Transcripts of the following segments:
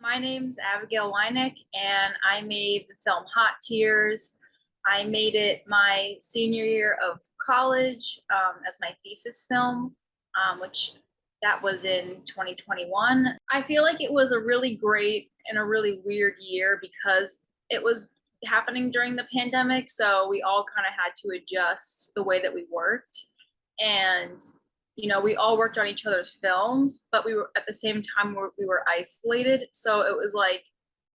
My name's Abigail Weinick, and I made the film Hot Tears. I made it my senior year of college as my thesis film, which that was in 2021. I feel like it was a really great and a really weird year because it was happening during the pandemic, so we all kind of had to adjust the way that we worked. And we all worked on each other's films, but we were at the same time we were isolated. So it was like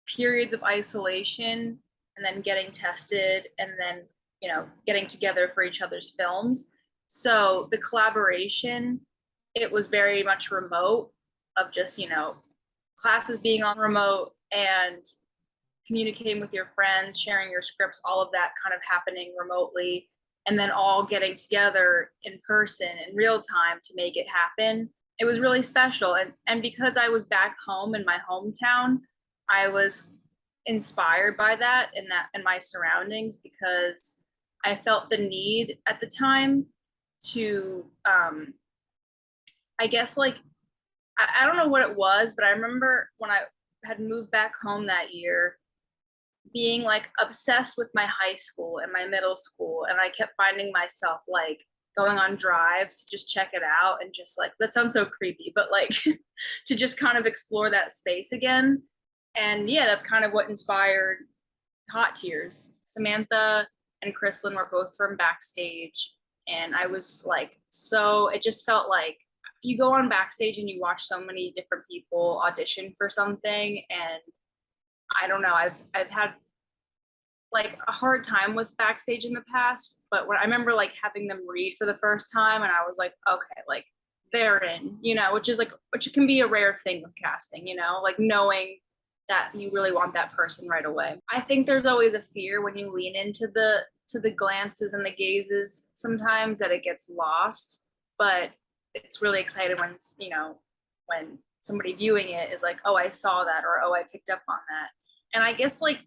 periods of isolation and then getting tested and then, getting together for each other's films. So the collaboration, it was very much remote of just, classes being on remote and communicating with your friends, sharing your scripts, all of that kind of happening remotely, and then all getting together in person in real time to make it happen. It was really special. And because I was back home in my hometown, I was inspired by that and my surroundings because I felt the need at the time to I guess like I don't know what it was, but I remember when I had moved back home that year being like obsessed with my high school and my middle school, and I kept finding myself like going on drives to just check it out and just like, that sounds so creepy, but like to just kind of explore that space again. And yeah, that's kind of what inspired Hot Tears. Samantha and Chrislyn were both from Backstage, and I was like, so it just felt like you go on Backstage and you watch so many different people audition for something, and I don't know. I've had like a hard time with Backstage in the past, but when I remember like having them read for the first time, and I was like, okay, like they're in, which can be a rare thing with casting, like knowing that you really want that person right away. I think there's always a fear when you lean into the glances and the gazes sometimes that it gets lost, but it's really exciting when somebody viewing it is like, oh, I saw that, or oh, I picked up on that. And I guess like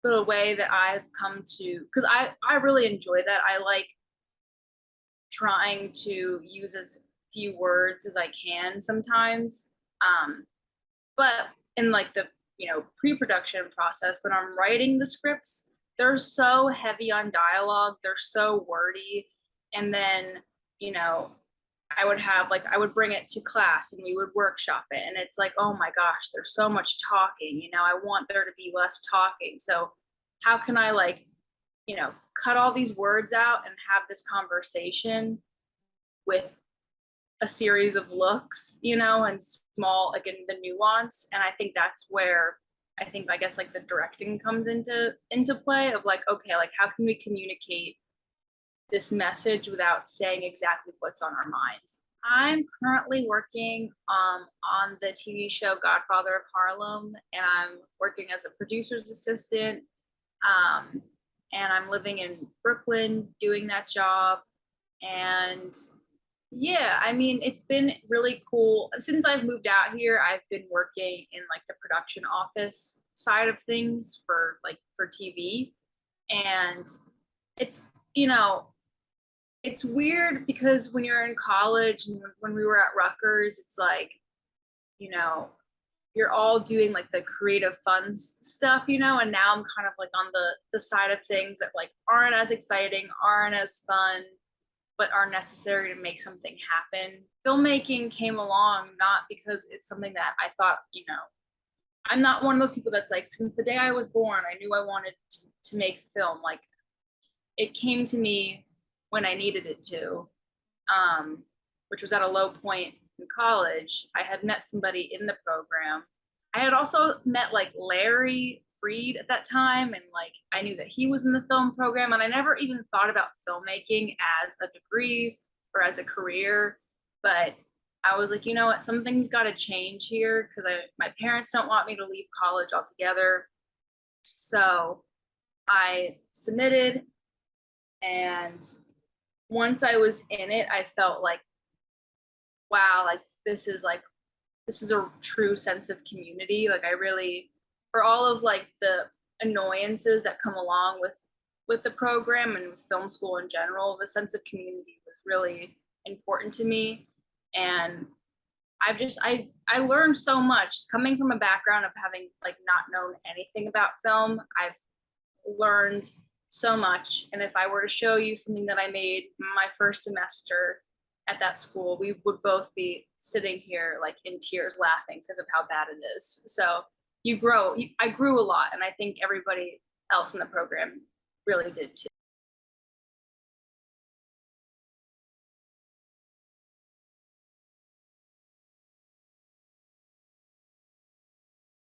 the way that I've come to, because I really enjoy that. I like trying to use as few words as I can sometimes. But in like the pre-production process, when I'm writing the scripts, they're so heavy on dialogue, they're so wordy, and then you know I would bring it to class and we would workshop it. And it's like, oh my gosh, there's so much talking, I want there to be less talking. So how can I cut all these words out and have this conversation with a series of looks, and small, again, the nuance. And I think that's where I guess like the directing comes into play of like, okay, like how can we communicate this message without saying exactly what's on our mind. I'm currently working on the TV show Godfather of Harlem, and I'm working as a producer's assistant. And I'm living in Brooklyn doing that job. And yeah, I mean, it's been really cool. Since I've moved out here, I've been working in like the production office side of things for TV. And it's, you know, it's weird because when you're in college and when we were at Rutgers, it's like, you know, you're all doing like the creative fun stuff, and now I'm kind of like on the side of things that like aren't as exciting, aren't as fun, but are necessary to make something happen. Filmmaking came along not because it's something that I thought, I'm not one of those people that's like, since the day I was born, I knew I wanted to make film. Like it came to me when I needed it to, which was at a low point in college. I had met somebody in the program. I had also met like Larry Freed at that time, and like I knew that he was in the film program, and I never even thought about filmmaking as a degree or as a career. But I was like, you know what, something's got to change here because my parents don't want me to leave college altogether. So I submitted, and once I was in it, I felt like, wow, like this is a true sense of community. Like I really, for all of like the annoyances that come along with the program and with film school in general, the sense of community was really important to me. And I learned so much coming from a background of having like not known anything about film. I've learned so much. And if I were to show you something that I made my first semester at that school, we would both be sitting here like in tears laughing because of how bad it is. So you grow. I grew a lot, and I think everybody else in the program really did too.